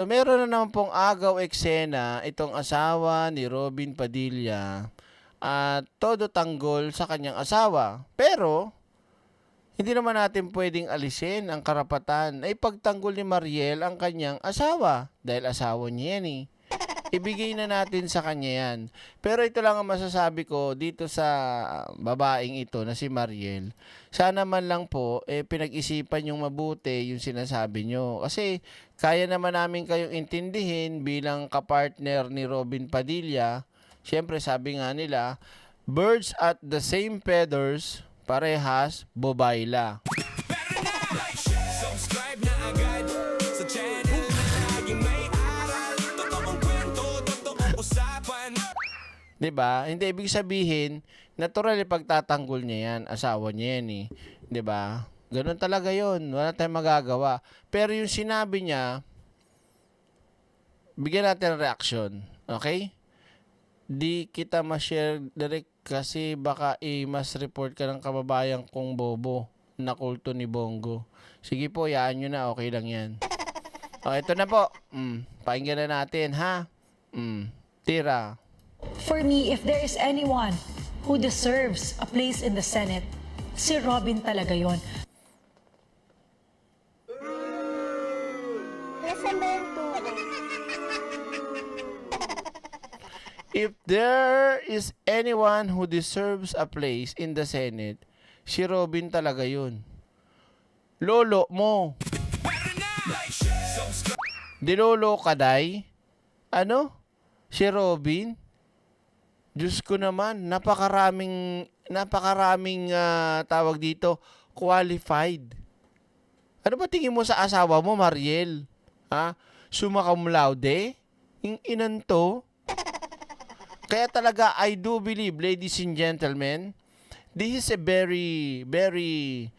So, meron na naman pong agaw eksena itong asawa ni Robin Padilla at todo tanggol sa kanyang asawa. Pero, hindi naman natin pwedeng alisin ang karapatan ay pagtanggol ni Mariel ang kanyang asawa dahil asawa niya yan eh. Ibigay na natin sa kanya yan. Pero ito lang ang masasabi ko dito sa babaeng ito na si Mariel. Sana man lang po, pinag-isipan yung mabuti yung sinasabi nyo. Kasi kaya naman namin kayong intindihin bilang kapartner ni Robin Padilla. Siyempre sabi nga nila, birds at the same feathers, parehas bobayla. Subscribe na agad sa channel na laging may aral. Totoong kwento, totoong usapan. 'Di ba? Hindi ibig sabihin, natural pagtatanggol niya 'yan, asawa niya 'yan eh. 'Di ba? Ganun talaga 'yon. Wala tayong magagawa. Pero yung sinabi niya, bigyan natin ng reaction. Okay? Di kita ma-share direct kasi baka mas report ka ng kababayan kong bobo na kulto ni Bongo. Sige po, yaan nyo na. Okay lang yan. O, ito na po. Pakinggan na natin, ha? Tira. For me, if there is anyone who deserves a place in the Senate, si Robin talaga yon. Nasaan ba yung tubig? If there is anyone who deserves a place in the Senate, si Robin talaga yun. Lolo mo. Dilolo ka, day? Ano? Si Robin? Diyos ko naman, napakaraming tawag dito, qualified. Ano ba tingin mo sa asawa mo, Mariel? Ha? Summa cum laude? Yung inan to? Kaya talaga, I do believe, ladies and gentlemen, this is a very, very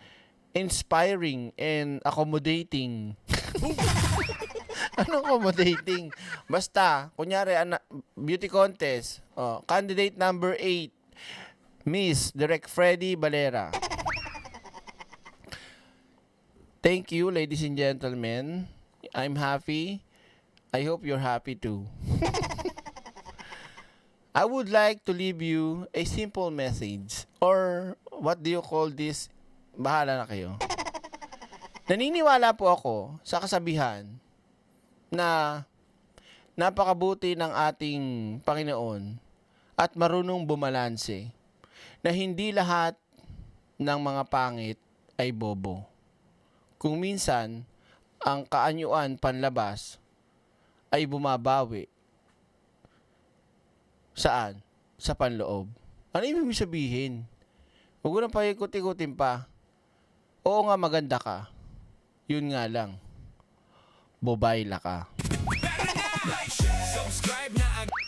inspiring and accommodating. Ano accommodating? Basta, kunyari, beauty contest, candidate number 8, Miss Direk Freddy Valera. Thank you, ladies and gentlemen. I'm happy. I hope you're happy too. I would like to leave you a simple message, or what do you call this? Bahala na kayo. Naniniwala po ako sa kasabihan na napakabuti ng ating Panginoon at marunong bumalanse na hindi lahat ng mga pangit ay bobo. Kung minsan, ang kaanyuan panlabas ay bumabawi. Saan? Sa panloob. Ano ibig sabihin? Huwag mo nang paikot-ikutin pa. Oo nga, maganda ka. Yun nga lang. Bobayla ka.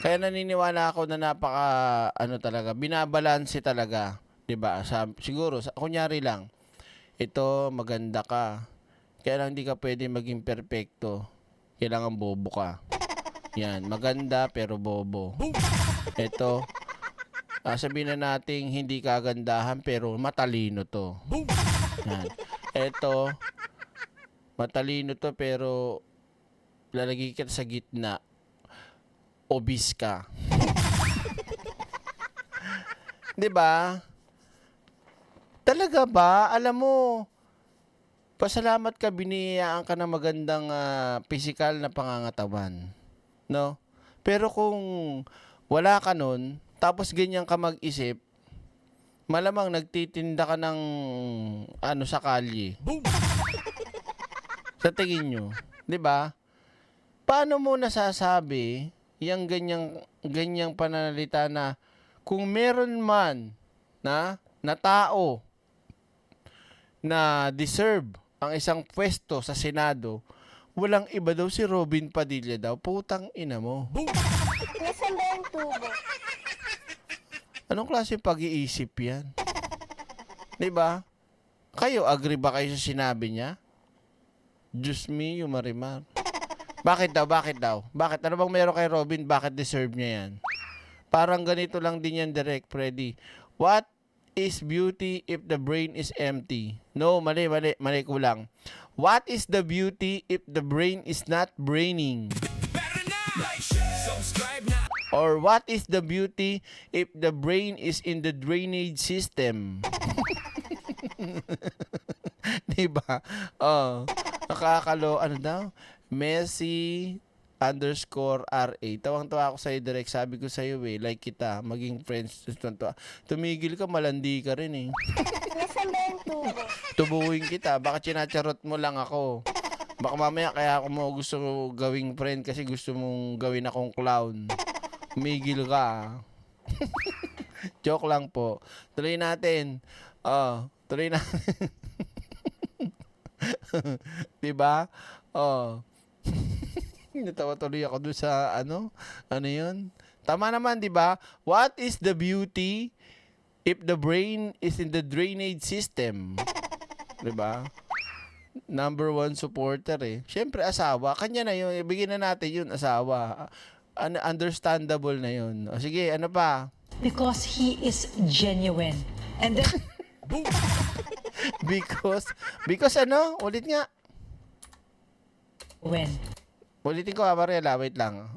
Kaya naniniwala ako na talaga, binabalanse talaga. 'Di ba? Siguro, kunyari lang, ito, maganda ka. Kaya lang hindi ka pwede maging perfecto. Kailangan bobo ka. Yan, maganda pero bobo. Ito, sabihin na natin hindi kagandahan pero matalino to. Yan. Ito, matalino to pero lalagay kita sa gitna. Obese ka. 'Di ba? Talaga ba? Alam mo, pasalamat ka, biniyayaan ka ng magandang physical na pangangatawan. No? Pero kung wala ka nun, tapos ganyan ka mag-isip, malamang nagtitinda ka ng sa kalye. Sa tingin nyo, 'di ba? Paano mo nasasabi yung ganyang pananalita na kung meron man na tao na deserve ang isang pwesto sa Senado, walang iba daw si Robin Padilla daw. Putang ina mo. Nasaan ba yung tubig? Anong klase pag-iisip yan? 'Di ba? Kayo, agree ba kayo sa sinabi niya? Diyos me, yung Marimar. Bakit daw? Bakit? Ano bang meron kay Robin? Bakit deserve niya yan? Parang ganito lang din yan, Direk Freddy. What is beauty if the brain is empty? No, mali, kulang. What is the beauty if the brain is not braining? Better now, like, subscribe now. Or what is the beauty if the brain is in the drainage system? Diba? Oh, nakakalo, ano daw? Messi _RA. Tawang-tawa ako sa'yo, direct. Sabi ko sa'yo like kita, maging friends. Tumigil ka, malandi ka rin eh. Nasaan ba yung tubo? Tubuhin kita, baka sinacharot mo lang ako. Baka mamaya kaya ako mo gusto gawing friend kasi gusto mong gawin akong clown. Tumigil ka. Joke lang po. Tuloy natin. Tuloy natin. Diba? Natawa tuloy ako doon sa ano yun? Tama naman, di ba? What is the beauty if the brain is in the drainage system? Di ba? Number 1 supporter eh. Siyempre, asawa. Kanya na yun. Ibigin na natin yun, asawa. Understandable na yun. O, sige, ano pa? Because he is genuine. And then, Because ano? Ulit nga. when Ulitin ko, Mariela. Wait lang.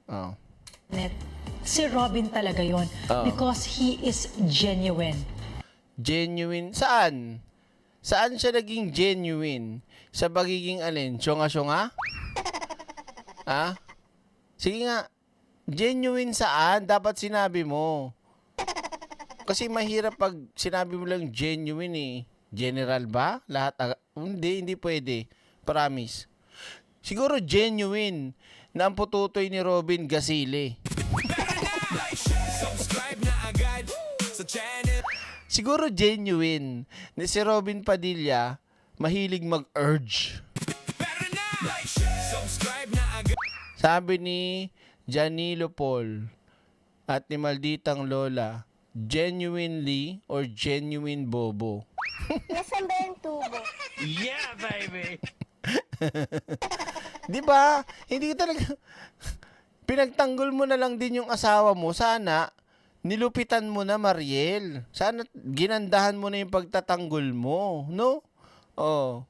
si Robin talaga yon. Oo. Because he is genuine. Genuine. Saan? Saan siya naging genuine? Sa pagiging alin? Syonga-syonga? Ha? Sige nga. Genuine saan? Dapat sinabi mo. Kasi mahirap pag sinabi mo lang genuine eh. General ba? Lahat? Hindi pwede. Promise. Siguro genuine na ang pututoy ni Robin Gasile. Subscribe na agad sa channel. Siguro genuine na si Robin Padilla mahilig mag-urge. Better now, subscribe na agad. Sabi ni Janilo Paul at ni Malditang Lola, genuinely or genuine bobo. Nasaan ba yung tubo? Di ba? Hindi ka talaga pinagtanggol mo na lang din yung asawa mo. Sana nilupitan mo na, Mariel. Sana ginandahan mo na yung pagtatanggol mo, no? Oh.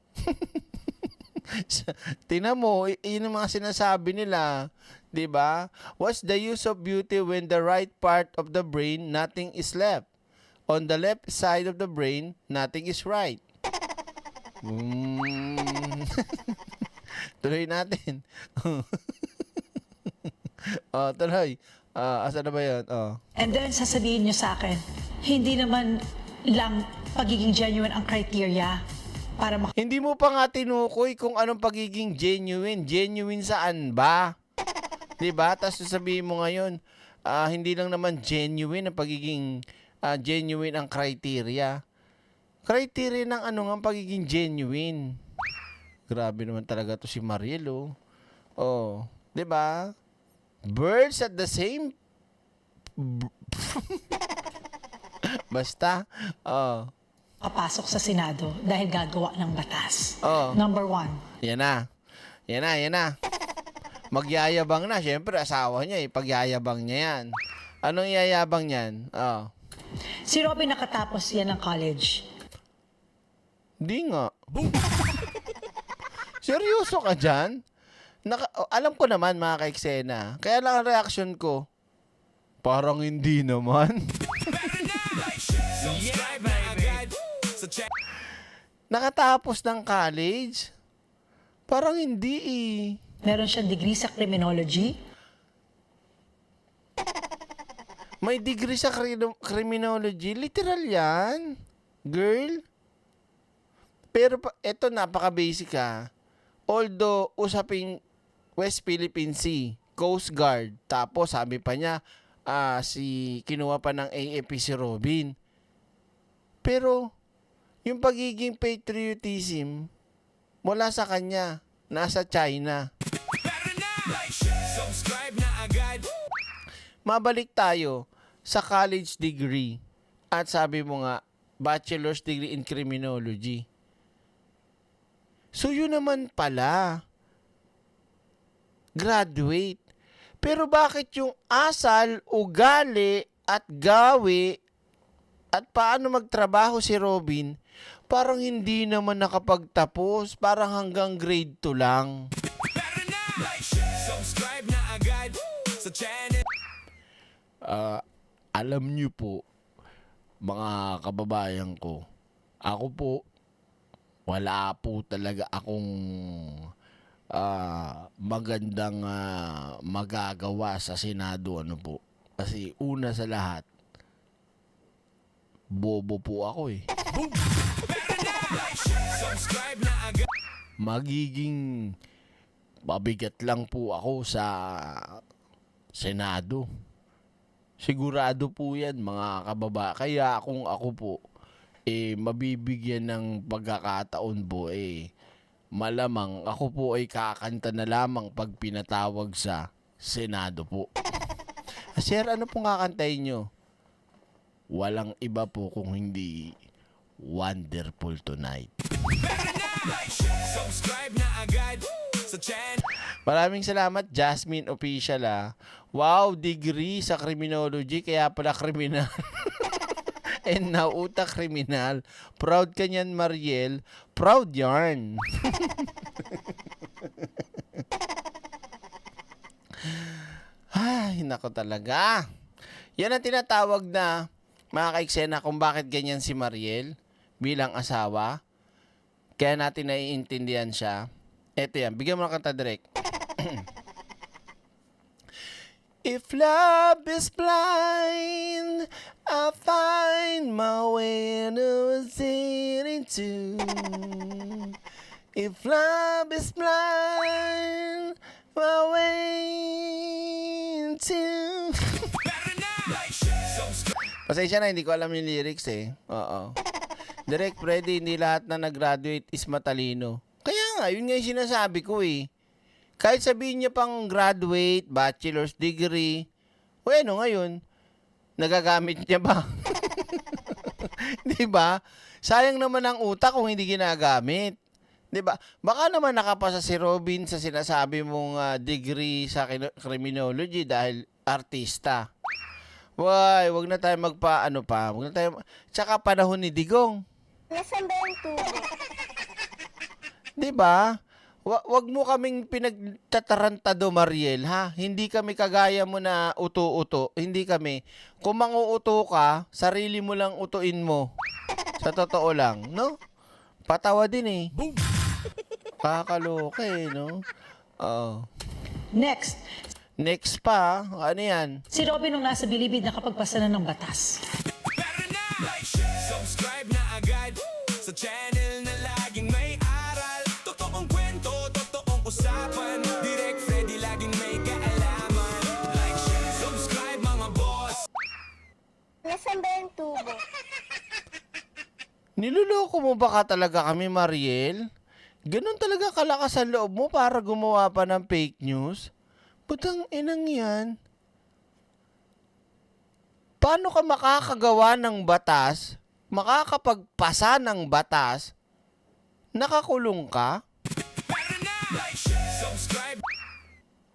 Tingnan mo, yun ang mga sinasabi nila. 'Di ba? What's the use of beauty when the right part of the brain, nothing is left? On the left side of the brain, nothing is right. Tuloy natin. Tuloy. Asa na ba yun? And then sasabihin niyo sa akin, hindi naman lang pagiging genuine ang criteria para Hindi mo pa nga tinukoy kung anong pagiging genuine. Genuine saan ba? 'Di ba? Tapos sasabihin mo ngayon, hindi lang naman genuine ang pagiging genuine ang criteria. Criteria ng ano nga ang pagiging genuine. Grabe naman talaga to si Mariel, oh. 'Di ba? Birds at the same Basta, makapasok sa Senado dahil gagawa ng batas. Oo. Number 1. Yan na. Magyayabang na. Siyempre, asawa niya pagyayabang niya yan. Anong iyayabang niyan? Si Robin nakatapos yan ng college. Di nga. Seryoso ka dyan? Alam ko naman, mga ka-eksena. Kaya lang ang reaction ko, parang hindi naman. Subscribe na agad sa channel. Nakatapos ng college? Parang hindi eh. Meron siyang degree sa criminology. May degree sa criminology. Literal yan. Girl. Pero eto napaka-basic ha. Although, usaping West Philippine Sea, Coast Guard. Tapos, sabi pa niya, kinuha pa ng AFP si Robin. Pero, yung pagiging patriotism, mula sa kanya, nasa China. Subscribe na agad. Mabalik tayo sa college degree. At sabi mo nga, bachelor's degree in criminology. So, yun naman pala. Graduate. Pero bakit yung asal, ugali, at gawi, at paano magtrabaho si Robin, parang hindi naman nakapagtapos. Parang hanggang grade 2 lang. Tara na! Like, share, subscribe na agad sa channel. Alam niyo po, mga kababayan ko, ako po, wala po talaga akong magandang magagawa sa Senado. Ano po? Kasi una sa lahat, bobo po ako eh. Subscribe na agad. Magiging mabigat lang po ako sa Senado. Sigurado po yan, mga kababa. Kaya kung ako po, mabibigyan ng pagkakataon po, malamang ako po ay kakanta na lamang pag pinatawag sa Senado po. Sir, ano pong kakantayin nyo? Walang iba po kung hindi Wonderful Tonight. Like, share, subscribe na agad sa channel. Maraming salamat, Jasmine Official Wow, degree sa criminology, kaya pala kriminal. And now, utak kriminal. Proud ka niyan, Mariel. Proud yarn. Ay, nako talaga. Yan ang tinatawag na, mga kaiksena, kung bakit ganyan si Mariel bilang asawa. Kaya natin naiintindihan siya. Eto yan, bigyan mo ng kanta direct. If love is blind, I find my way into a city too. If love is blind, my way into... Tara na! Like, share, subscribe. Pasensya na, hindi ko alam yung lyrics Oo. Direct, Freddy, hindi lahat na nag-graduate is matalino. Kaya nga, yun nga yung sinasabi ko Kahit sabihin niya pang graduate, bachelor's degree, bueno, ngayon, nagagamit niya ba? Di ba? Sayang naman ang utak kung hindi ginagamit. Di ba? Baka naman nakapasa si Robin sa sinasabi mong degree sa criminology dahil artista. Wag na tayo wag na tayo, tsaka panahon ni Digong. Nasaan ba yung tubo? Di ba? Wag mo kaming pinagtatarantado, Mariel, ha? Hindi kami kagaya mo na uto-uto. Hindi kami. Kung manguuto ka, sarili mo lang utuin mo. Sa totoo lang, no? Patawa din Kakaloka no? Oo. Next, Next pa, ano yan? si Robin nung nasa bilibid nakapagpasa na ng batas. Tara na! Like, share, subscribe na agad sa channel na laging may aral. Totoong kwento, totoong usapan. Direct Freddy, laging may kaalaman. Like, share, subscribe mga boss. Nasaan ba yung tubo? Niloloko mo ba ka talaga kami, Mariel? Ganun talaga kalakas ang loob mo para gumawa pa ng fake news? Putang inang yan. Paano ka makakagawa ng batas, makakapagpasa ng batas, nakakulong ka? Tara na! Like, share, subscribe.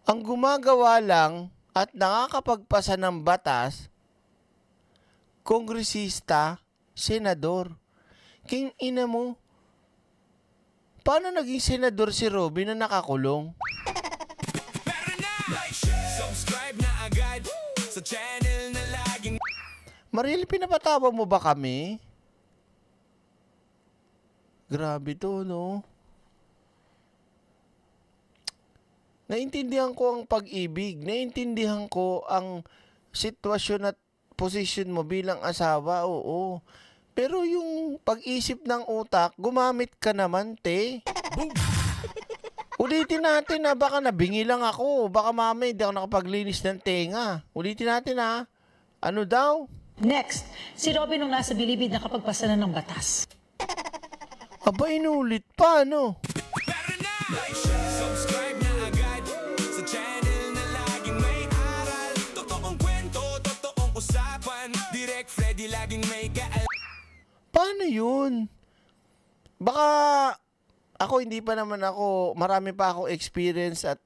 Ang gumagawa lang at nakakapagpasa ng batas, kongresista, senador. King ina mo, paano naging senador si Robin na nakakulong? Tara na! Like, share, subscribe na agad sa channel na laging Mariel, pinapatawa mo ba kami? Grabe to, no? Naintindihan ko ang pag-ibig. Naintindihan ko ang sitwasyon at posisyon mo bilang asawa, oo. Pero yung pag-isip ng utak, gumamit ka naman, te. Ulitin natin baka nabingi lang ako. Baka mamay, hindi ako nakapaglinis ng tenga. Ulitin natin Ano daw? Next, si Robin nung nasa bilibid nakapagpasa na ng batas. Aba, inulit pa, no? Tara na! Like, share, subscribe na agad sa channel na laging may aral. Totoong kwento, totoong usapan. Direct Freddy, laging may kaalaman. Paano yun? Baka ako hindi pa naman ako, marami pa ako experience at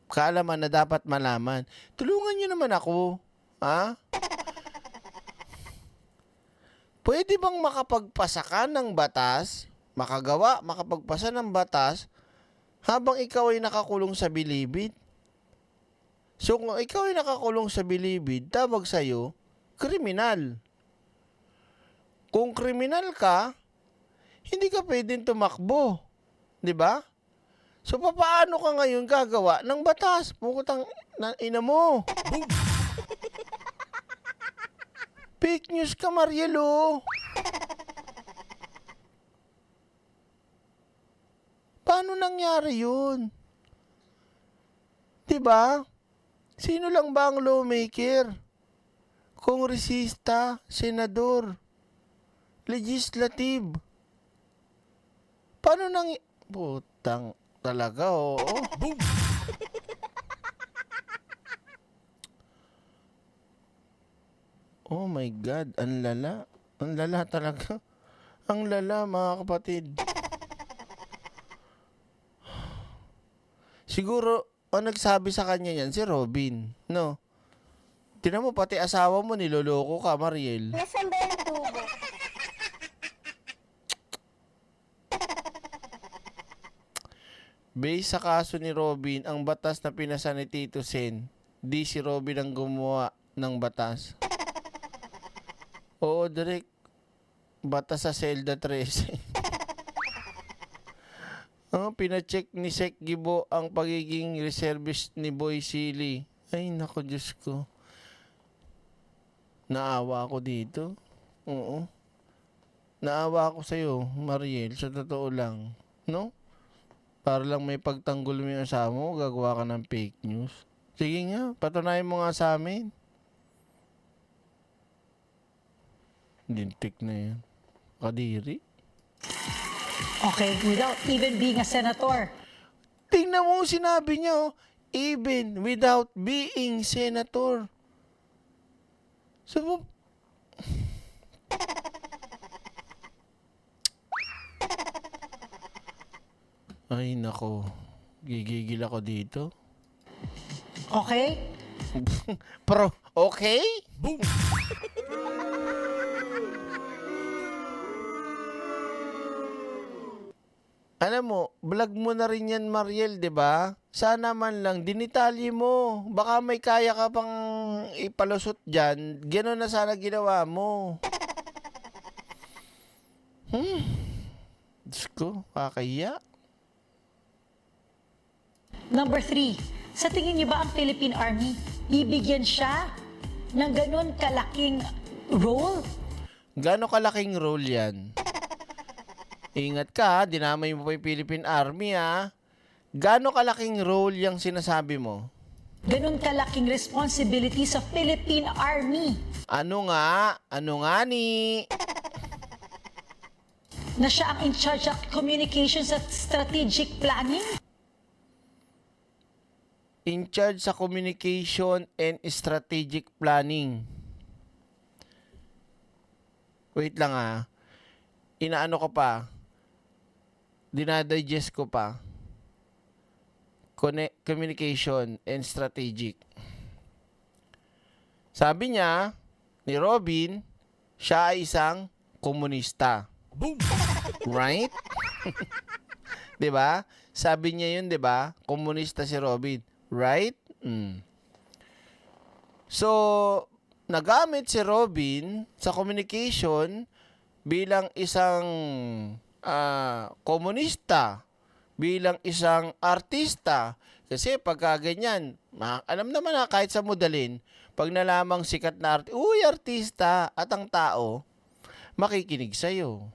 kaalaman na dapat malaman. Tulungan nyo naman ako. Ha? Pwede bang makapagpasa ka ng batas, makapagpasa ng batas, habang ikaw ay nakakulong sa bilibid? So kung ikaw ay nakakulong sa bilibid, tawag sa'yo, kriminal. Kung kriminal ka, hindi ka pwedeng tumakbo. 'Di ba? So papaano ka ngayon gagawa ng batas? Pukutang ina mo. Fake news ka, Marielo. Paano nangyari yun? 'Di ba? Sino lang ba ang lawmaker? Kongresista, senador, legislative. Paano nang... Putang talaga, oo. Oh my God, ang lala. Ang lala talaga. Ang lala, mga kapatid. Siguro, ang nagsabi sa kanya yan, si Robin. No? Tinan mo, pati asawa mo, niloloko ka, Mariel. Nasaan ba yung tubo? Based sa kaso ni Robin, ang batas na pinasa ni Tito Sen, di si Robin ang gumawa ng batas. Oo, direct. Batas sa Zelda 13. Pinacheck ni Sek Gibo ang pagiging reservist ni Boy Silly. Ay, nako, Diyos ko. Naawa ako dito. Oo. Naawa ako sa'yo, Mariel, sa totoo lang. No? Para lang may pagtanggol mo yung asawa mo, gagawa ka ng fake news. Sige nga, patunayan mo nga sa amin. Lintik na yan. Kadiri. Okay, without even being a senator. Tingnan mo sinabi niya, oh, even without being senator. So, ay nako, gigigil ako dito. Okay? Pro, okay? Alam mo, vlog mo na rin yan, Mariel, 'di ba? Sana man lang dinitalye mo. Baka may kaya ka pang ipalusot diyan. Gano'n na sana ginawa mo. Diyos ko, kakahiya. Number 3, sa tingin niyo ba ang Philippine Army, bibigyan siya ng ganun kalaking role? Gaano kalaking role yan? Ingat ka, dinamay mo pa yung Philippine Army, ha? Gaano kalaking role yung sinasabi mo? Ganun kalaking responsibility sa Philippine Army Ano nga? Ano nga ni? na siya ang in charge of communications at strategic planning? In charge sa communication and strategic planning. Wait lang, ha? Inaano ko pa? Dinadigest ko pa. Communication and strategic. Sabi niya, ni Robin, siya ay isang komunista. Right? 'Di ba? Sabi niya 'yun, 'di ba? Komunista si Robin. Right? So, nagamit si Robin sa communication bilang isang komunista, bilang isang artista. Kasi pagka ganyan, alam naman na kahit sa modalin, pag nalamang sikat na artista, at ang tao, makikinig sa'yo.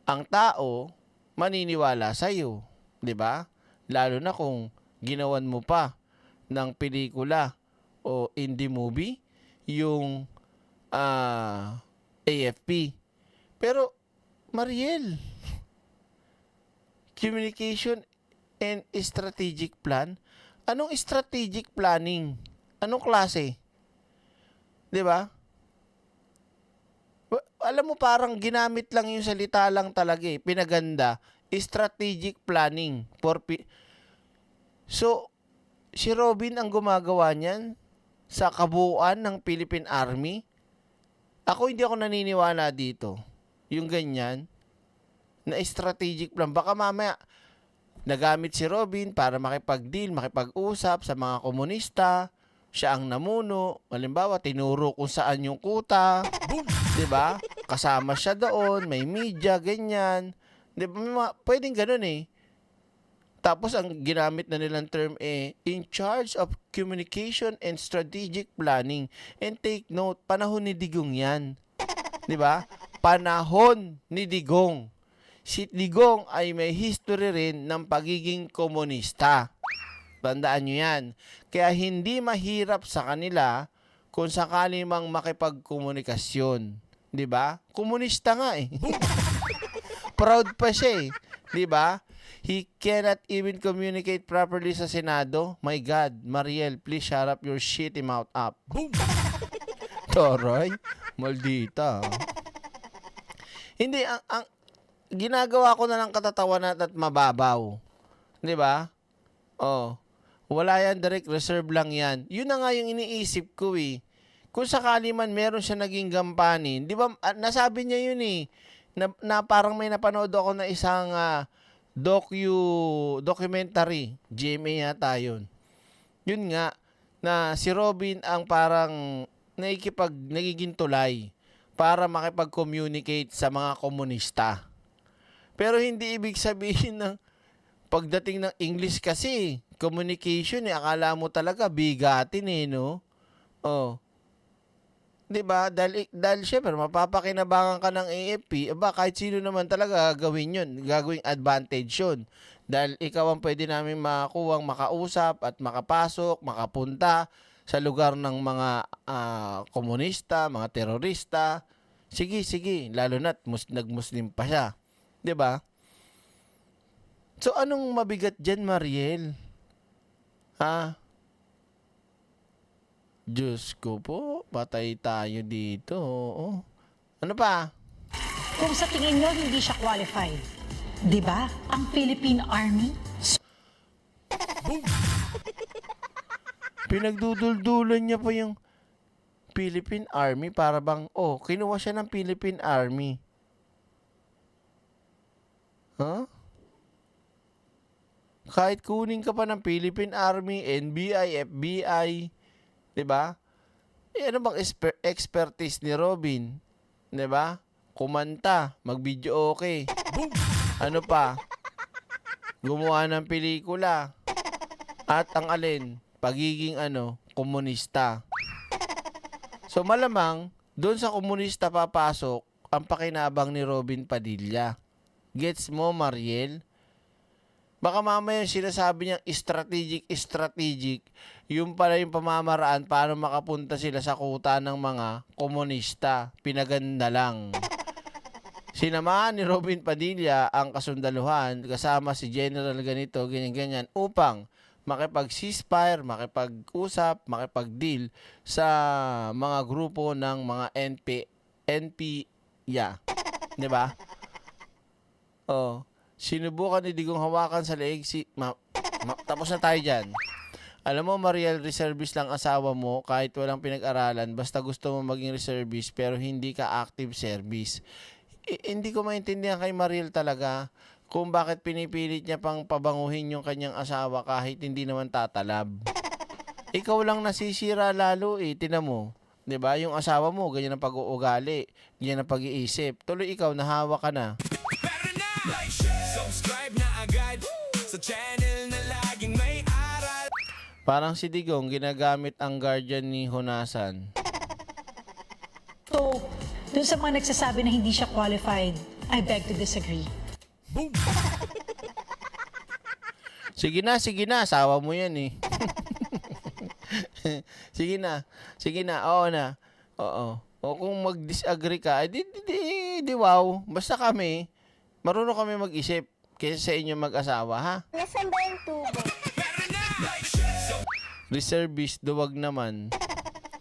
Ang tao, maniniwala sa'yo. 'Di ba? Lalo na kung ginawan mo pa ng pelikula o indie movie, yung AFP. Pero, Mariel, communication and strategic plan? Anong strategic planning? Anong klase? 'Di ba? Alam mo, parang ginamit lang yung salita lang talaga eh. Pinaganda. Strategic planning. So, si Robin ang gumagawa niyan sa kabuuan ng Philippine Army. Ako hindi ako naniniwala dito. yung ganyan, na strategic plan. Baka mamaya, nagamit si Robin para makipag-deal, makipag-usap sa mga komunista. Siya ang namuno. Halimbawa, tinuro kung saan yung kuta. 'Di ba? Kasama siya doon, may media, ganyan. 'Di ba? Pwedeng ganun eh. Tapos ang ginamit na nilang term in charge of communication and strategic planning. And take note, panahon ni Digong yan. 'Di ba? Panahon ni Digong. Si Digong ay may history rin ng pagiging komunista. Tandaan nyo yan. Kaya hindi mahirap sa kanila kung sakali mang makipagkomunikasyon. 'Di ba? Komunista nga eh. Proud pa siya eh. 'Di ba? He cannot even communicate properly sa Senado. My God, Mariel, please shut up your shitty mouth up. Toroy, maldita. Hindi, ang ginagawa ko na lang katatawanan at mababaw. 'Di ba? Oh. Wala yan, direct reserve lang yan. Yun na nga yung iniisip ko eh. Kung sakali man meron siya naging gampanin, 'di ba? Nasabi niya yun eh. Na parang may napanood ako na isang documentary, GMA yata yun. Yun nga, na si Robin ang parang nagiging tulay para makipag-communicate sa mga komunista. Pero hindi ibig sabihin ng pagdating ng English kasi, communication eh, akala mo talaga bigatin eh, no? Oh. 'Di ba? Dahil syempre mapapakinabangan ka ng AFP, kahit sino naman talaga gagawin 'yun, gagawing advantage 'yun. Dahil ikaw ang pwede namin makakuwang makausap at makapasok, makapunta sa lugar ng mga komunista, mga terorista. Sige, lalo na't nag-Muslim pa siya. 'Di ba? So anong mabigat diyan, Mariel? Ha? Diyos ko po, patay tayo dito. Oh. Ano pa? Kung sa tingin nyo hindi siya qualified, di ba? Ang Philippine Army, Pinagduduldulan niya pa yung Philippine Army para bang, kinuha siya ng Philippine Army. Huh? Kahit kunin ka pa ng Philippine Army, NBI, FBI, 'di ba? Ano bang expertise ni Robin? 'Di ba? Kumanta, mag-video okay. Ano pa? Gumawa ng pelikula. At ang alin, pagiging komunista. So malamang doon sa komunista papasok ang pakinabang ni Robin Padilla. Gets mo, Mariel? Baka mamaya sinasabi niyang strategic, yung pala yung pamamaraan paano makapunta sila sa kuta ng mga komunista. Pinaganda lang. Sinamahan ni Robin Padilla ang kasundaluhan kasama si General ganito, ganyan-ganyan upang makipag-ceasefire, makipag-usap, makipag-deal sa mga grupo ng mga NP, 'di ba? Sinubukan ni Digong hawakan sa leeg tapos na tayo dyan. Alam mo, Mariel, reservist lang asawa mo kahit walang pinag-aralan basta gusto mo maging reservist pero hindi ka active service. Hindi ko maintindihan kay Mariel talaga kung bakit pinipilit niya pang pabanguhin yung kanyang asawa kahit hindi naman tatalab. Ikaw lang nasisira lalo eh, tinan mo. 'Di ba? Yung asawa mo, ganyan ang pag-uugali, ganyan ang pag-iisip. Tuloy ikaw, nahawa ka na. Subscribe na agad sa channel na laging may aral. Parang si Digong ginagamit ang guardian ni Honasan. so, dun sa mga nagsasabi na hindi siya qualified, I beg to disagree. Sige na, asawa mo yan eh. Sige na, oo na. Oo. O kung mag-disagree ka, di wow. Basta kami, marunong kami mag-isip kaysa sa inyo mag-asawa, ha? Nasaan ba yung tubo? Reservist, duwag naman.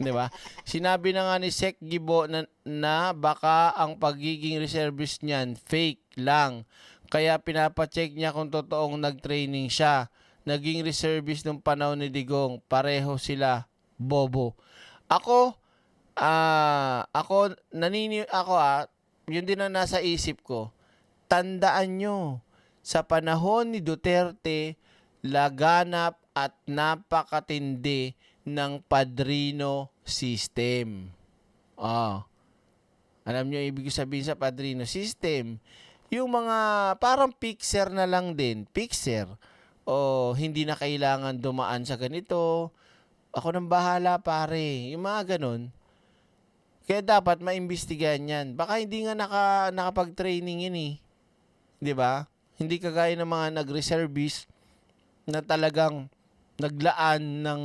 Di ba? Sinabi na nga ni Sec Gibo na baka ang pagiging reservist niyan fake lang. Kaya pinapacheck niya kung totoong nag-training siya. Naging reservist nung panahon ni Digong. Pareho sila. Bobo. Ako yun din ang nasa isip ko. Tandaan nyo, sa panahon ni Duterte, laganap at napakatindi ng padrino system. Alam nyo ibig sabihin sa padrino system? Yung mga parang fixer na lang din. Fixer. O hindi na kailangan dumaan sa ganito. Ako nang bahala pare. Yung mga ganun. Kaya dapat maimbestigahan yan. Baka hindi nga nakapag-training yun eh. 'Di ba? Hindi kagaya ng mga nag-reservice na talagang naglaan ng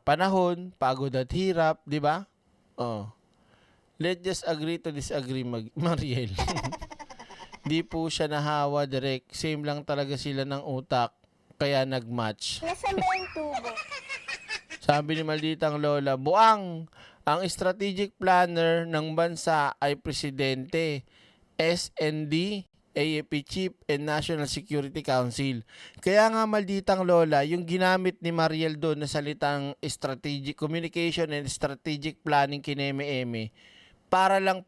panahon, pagod at hirap, 'di ba? Let's just agree to disagree, Mariel. Di po siya nahawa direct. Same lang talaga sila ng utak. Kaya nag-match. Nasaan ba yung tubo? Sabi ni malditang Lola, buang! Ang strategic planner ng bansa ay presidente, SND, AFP Chief, and National Security Council. Kaya nga malditang Lola, yung ginamit ni Mariel doon na salitang strategic communication and strategic planning kineme-eme, para lang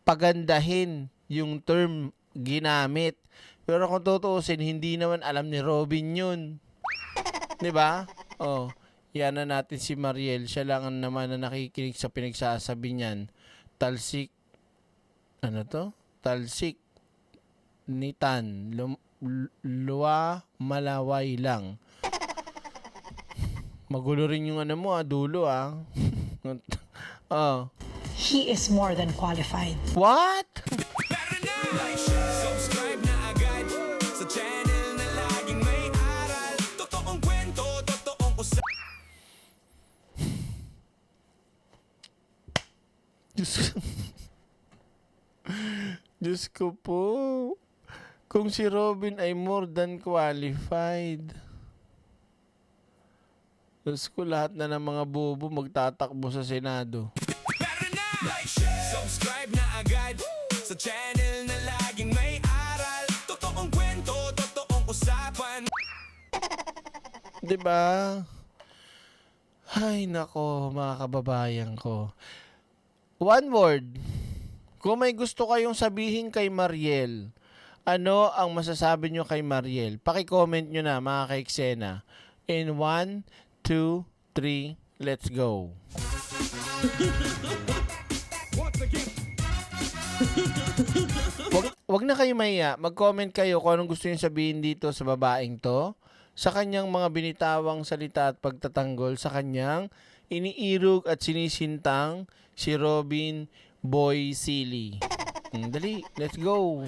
pagandahin yung term ginamit. Pero kung tutuusin, hindi naman alam ni Robin yun. 'Di ba? Yan na natin si Mariel. Siya lang naman na nakikinig sa pinagsasabi niyan. Talsik. Ano to? Talsik. Nitan. Luwa malaway lang. Magulo rin yung ano mo, dulo He is more than qualified. What? Tara na! Like, share, subscribe na agad sa channel na laging may aral. Totoong kwento, totoong usapan. Diyos ko po. Kung si Robin ay more than qualified. Diyos ko, lahat na ng mga bobo magtatakbo sa Senado. Tara na! Like, share, subscribe na agad sa channel na laging may aral. Totoong kwento, totoong usapan. Diba? Ay, nako, mga kababayan ko. One word. Kung may gusto kayong sabihin kay Mariel, ano ang masasabi nyo kay Mariel? Paki-comment nyo na, mga ka-eksena. In 1, 2, 3, let's go. Wag na kayo mahiya. Mag-comment kayo kung anong gusto nyo sabihin dito sa babaeng to, sa kanyang mga binitawang salita at pagtatanggol sa kanyang iniirog at sinisintang si Robin Boy Silly. Dali, let's go.